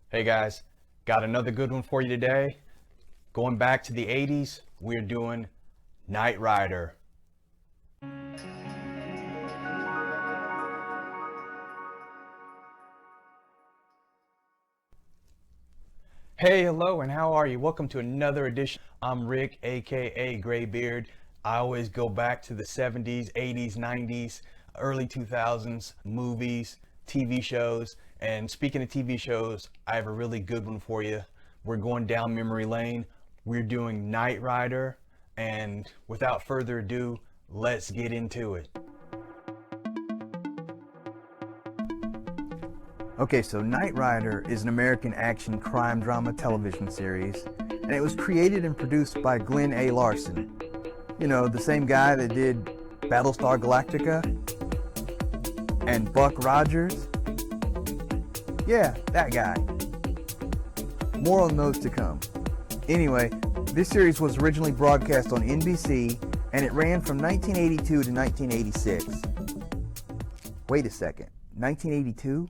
Hey guys, got another good one for you today. Going back to the 80s, we're doing Knight Rider. Hey, hello, and how are you? Welcome to another edition. I'm Rick, aka Graybeard. I always go back to the 70s, 80s, 90s, early 2000s, movies, TV shows. And speaking of TV shows, I have a really good one for you. We're going down memory lane. We're doing Knight Rider. And without further ado, let's get into it. Okay, so Knight Rider is an American action crime drama television series, and it was created and produced by Glenn A. Larson. You know, the same guy that did Battlestar Galactica and Buck Rogers. Yeah, that guy. More on those to come. Anyway, this series was originally broadcast on NBC, and it ran from 1982 to 1986. Wait a second, 1982?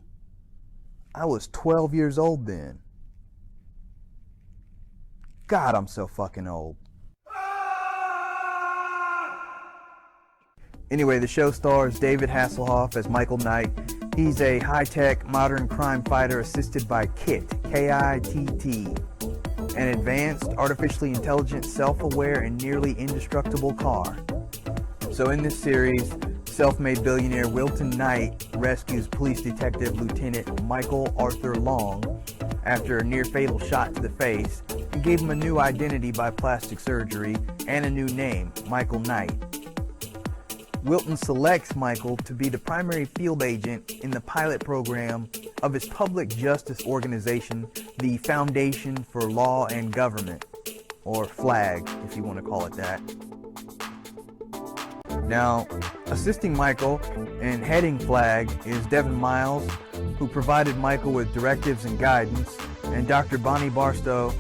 I was 12 years old then. God, I'm so fucking old. Anyway, the show stars David Hasselhoff as Michael Knight. He's a high-tech modern crime fighter assisted by KITT, K-I-T-T, an advanced, artificially intelligent, self-aware, and nearly indestructible car. So in this series, self-made billionaire Wilton Knight rescues police detective Lieutenant Michael Arthur Long after a near-fatal shot to the face and gave him a new identity by plastic surgery and a new name, Michael Knight. Wilton selects Michael to be the primary field agent in the pilot program of his public justice organization, the Foundation for Law and Government, or FLAG, if you want to call it that. Now, assisting Michael and heading FLAG is Devin Miles, who provided Michael with directives and guidance, and Dr. Bonnie Barstow.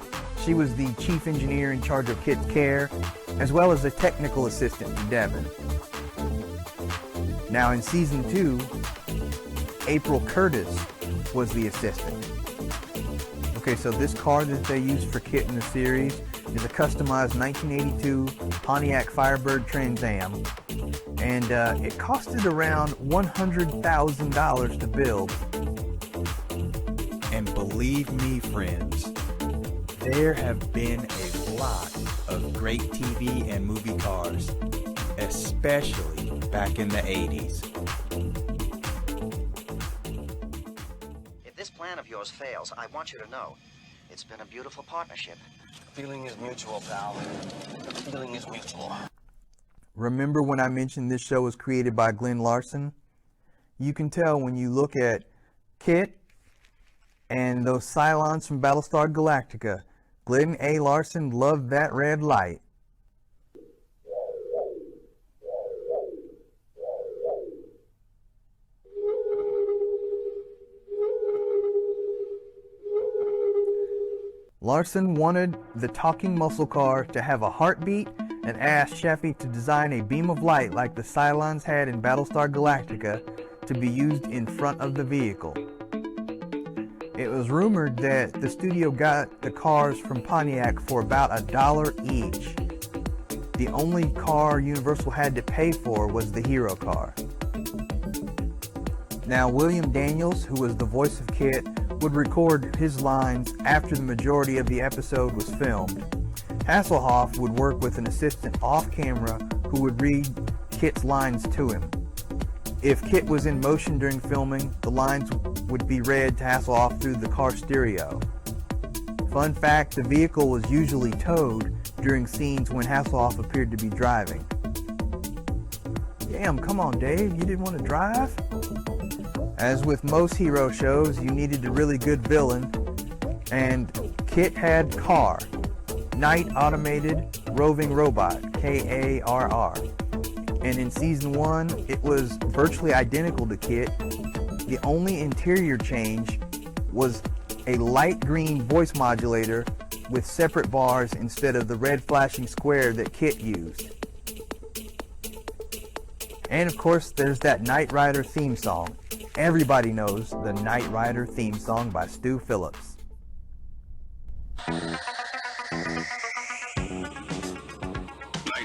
She was the chief engineer in charge of KITT's care, as well as a technical assistant to Devin. Now in season 2, April Curtis was the assistant. Okay, so this car that they used for KITT in the series is a customized 1982 Pontiac Trans Am, and it costed around $100,000 to build. And believe me, friends, there have been a lot of great TV and movie cars, especially back in the 80s. If this plan of yours fails, I want you to know it's been a beautiful partnership. The feeling is mutual, pal. The feeling is mutual. Remember when I mentioned this show was created by Glenn Larson? You can tell when you look at KITT and those Cylons from Battlestar Galactica. Glenn A. Larson loved that red light. Larson wanted the talking muscle car to have a heartbeat and asked Sheffy to design a beam of light like the Cylons had in Battlestar Galactica to be used in front of the vehicle. It was rumored that the studio got the cars from Pontiac for about $1 each. The only car Universal had to pay for was the hero car. Now, William Daniels, who was the voice of KITT, would record his lines after the majority of the episode was filmed. Hasselhoff would work with an assistant off camera who would read KITT's lines to him. If KITT was in motion during filming, the lines would be read to Hasselhoff through the car stereo. Fun fact, the vehicle was usually towed during scenes when Hasselhoff appeared to be driving. Damn, come on Dave, you didn't want to drive? As with most hero shows, you needed a really good villain, and KITT had KARR, Knight Automated Roving Robot, K-A-R-R. And in season 1, it was virtually identical to KITT. The only interior change was a light green voice modulator with separate bars instead of the red flashing square that KITT used. And of course, there's that Knight Rider theme song. Everybody knows the Knight Rider theme song by Stu Phillips. Knight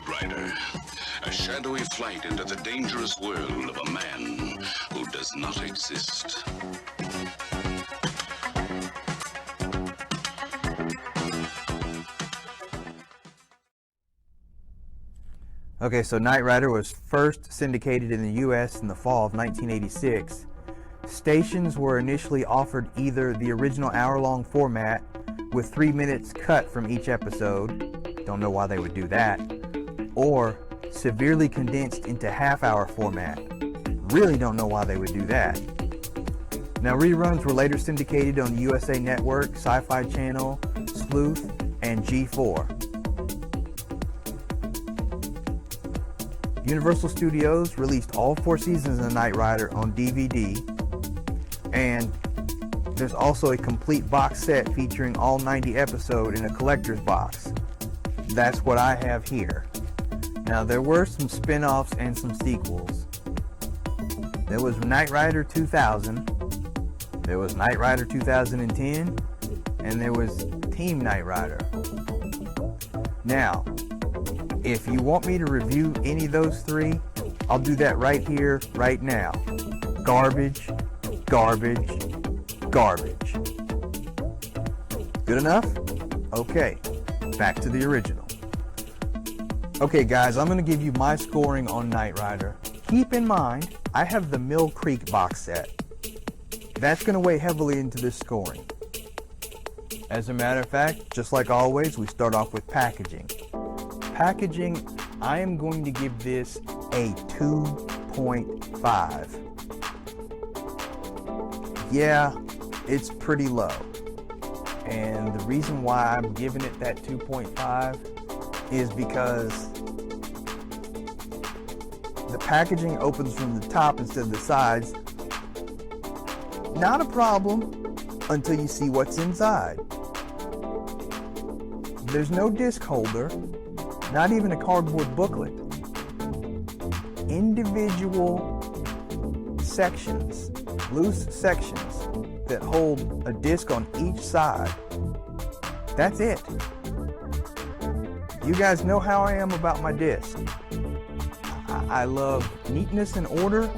Rider, a shadowy flight into the dangerous world of a man who does not exist. Okay, so Knight Rider was first syndicated in the U.S. in the fall of 1986. Stations were initially offered either the original hour-long format with 3 minutes cut from each episode, don't know why they would do that, or severely condensed into half-hour format, really don't know why they would do that. Now reruns were later syndicated on the USA Network, Sci-Fi Channel, Sleuth, and G4. Universal Studios released all 4 seasons of Knight Rider on DVD, and there's also a complete box set featuring all 90 episodes in a collector's box. That's what I have here. Now there were some spin-offs and some sequels. There was Knight Rider 2000, there was Knight Rider 2010, and there was Team Knight Rider. Now, if you want me to review any of those 3, I'll do that right here, right now. Garbage, garbage, garbage. Good enough? Okay, back to the original. Okay guys, I'm going to give you my scoring on Knight Rider. Keep in mind, I have the Mill Creek box set. That's going to weigh heavily into this scoring. As a matter of fact, just like always, we start off with packaging. Packaging, I am going to give this a 2.5. Yeah, it's pretty low. And the reason why I'm giving it that 2.5 is because the packaging opens from the top instead of the sides. Not a problem until you see what's inside. There's no disc holder. Not even a cardboard booklet. Individual sections, loose sections that hold a disc on each side. That's it. You guys know how I am about my disc. I love neatness and order,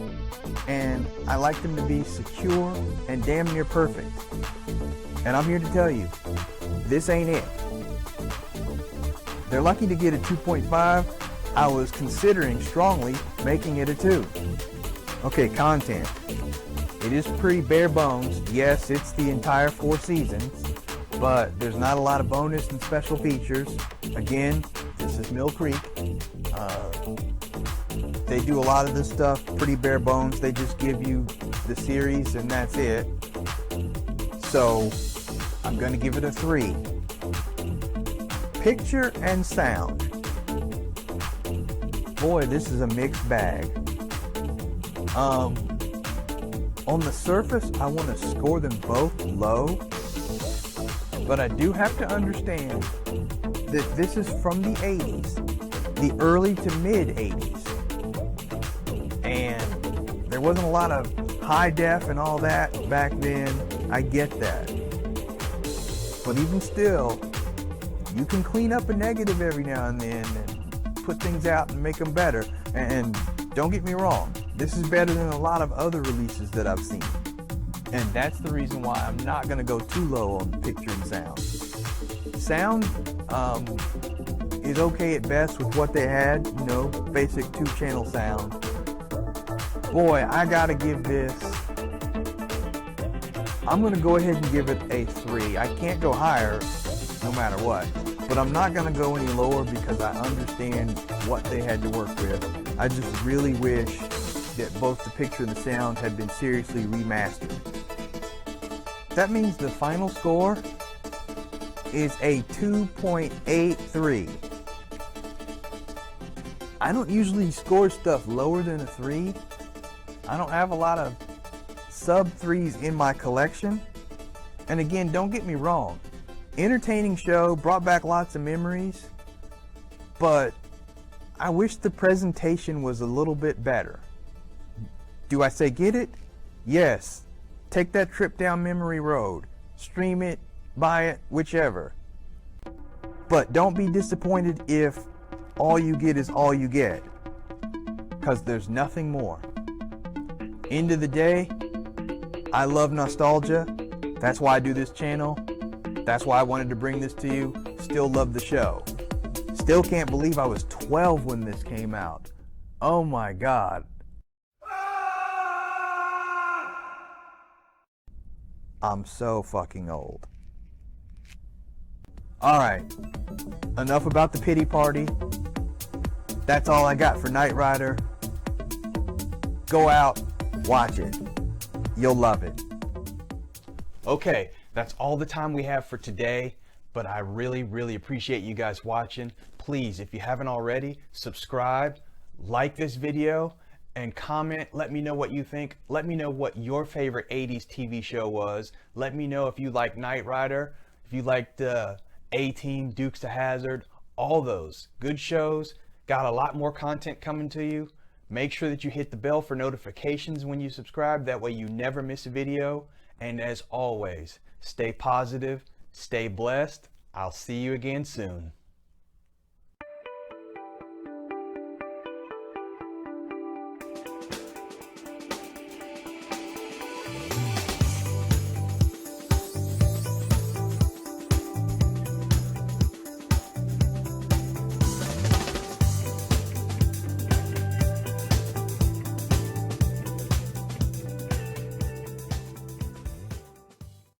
and I like them to be secure and damn near perfect. And I'm here to tell you, this ain't it. They're lucky to get a 2.5. I was considering strongly making it a 2. Okay, content. It is pretty bare bones. Yes, it's the entire 4 seasons, but there's not a lot of bonus and special features. Again, this is Mill Creek. They do a lot of this stuff pretty bare bones. They just give you the series and that's it. So, I'm going to give it a 3. Picture and sound. Boy, this is a mixed bag. On the surface, I want to score them both low, but I do have to understand that this is from the 80s, the early to mid 80s, and there wasn't a lot of high def and all that back then. I get that, but even still, you can clean up a negative every now and then and put things out and make them better. And don't get me wrong, this is better than a lot of other releases that I've seen. And that's the reason why I'm not going to go too low on picture and sound. Sound is okay at best with what they had, you know, basic 2-channel sound. Boy, I got to give this, I'm going to go ahead and give it a 3. I can't go higher no matter what. But I'm not going to go any lower because I understand what they had to work with. I just really wish that both the picture and the sound had been seriously remastered. That means the final score is a 2.83. I don't usually score stuff lower than a 3. I don't have a lot of sub 3s in my collection. And again, don't get me wrong. Entertaining show, brought back lots of memories, but I wish the presentation was a little bit better. Do I say get it? Yes. Take that trip down memory road. Stream it, buy it, whichever. But don't be disappointed if all you get is all you get, because there's nothing more. End of the day, I love nostalgia. That's why I do this channel. That's why I wanted to bring this to you. Still love the show. Still can't believe I was 12 when this came out. Oh my God. I'm so fucking old. Alright, enough about the pity party. That's all I got for Knight Rider. Go out, watch it. You'll love it. Okay, that's all the time we have for today, but I really appreciate you guys watching. Please, if you haven't already, subscribe, like this video, and comment. Let me know what you think. Let me know what your favorite 80s TV show was. Let me know if you like Knight Rider, if you liked A-Team, Dukes of Hazzard, all those good shows. Got a lot more content coming to you. Make sure that you hit the bell for notifications when you subscribe. That way you never miss a video. And as always, stay positive, stay blessed. I'll see you again soon.